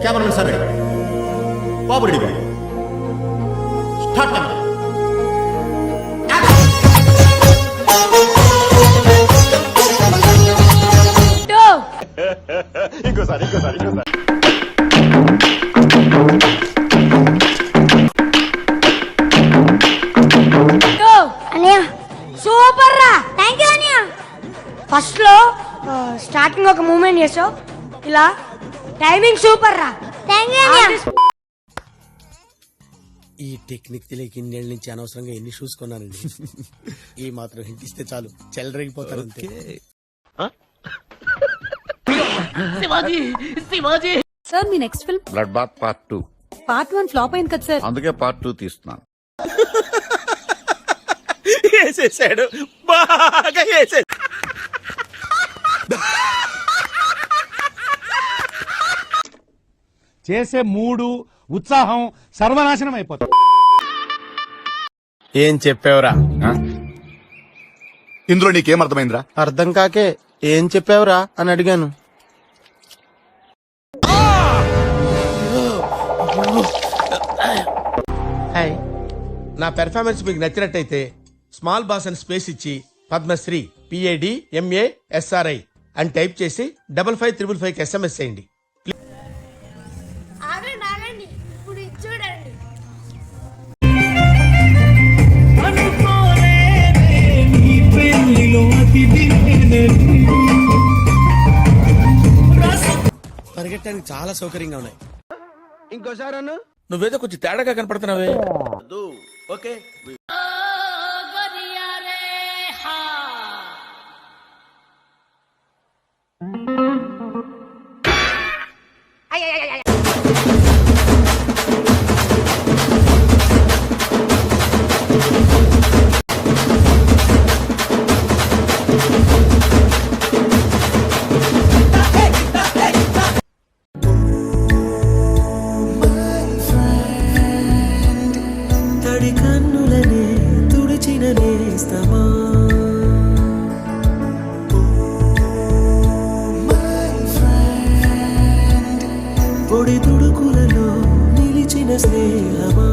Cameramen sir ready, బాబు ready, start camera. ఇంకోసారి super రా, thank you అనియా. ఫస్ట్ లో స్టార్టింగ్ ఒక మూమెంట్ చేసావు, ఇలా టైమింగ్ సూపర్ రా, థ్యాంక్ యూ అనియా. ఈ టెక్నిక్ తెలియక ఇన్నేళ్ళ నుంచి అనవసరంగా ఎన్ని షూస్ కొన్నానండి. ఈ మాత్రం హింట్ ఇస్తే చాలు చెలరేగిపోతారు అంతే. సార్ మీ next film blood bath part 2. Part 1 flop అయింది కదా సార్. అందుకే పార్ట్ 2 తీస్తున్నాను. వేసేసాడు, బాగా వేసేసాడు. చేసే మూడు ఉత్సాహం సర్వనాశనం అయిపోతుంది. ఏం చెప్పావురా? ఇందులో నీకేం అర్థమైందిరా? అర్థం కాకే ఏం చెప్పావురా అని అడిగాను. హాయ్, నా పెర్ఫార్మెన్స్ మీకు నచ్చినట్టయితే స్మాల్ బాస్ అని స్పేస్ ఇచ్చి పద్మశ్రీ PADMASRI అని టైప్ చేసి 5555 SMS చేయండి. ఆగండి, ఇప్పుడు ఇది చూడండి. పరిగెట్టడానికి చాలా సౌకర్యంగా ఉన్నాయి. ఇంకోసారి అన్న నువ్వేదో కొంచెం తేడాగా కనపడుతున్నావే. ఓకే. తడి కన్నులనే తుడిచిన నేస్తమా, పొడి తుడుకులలో నిలిచిన స్నేహమా.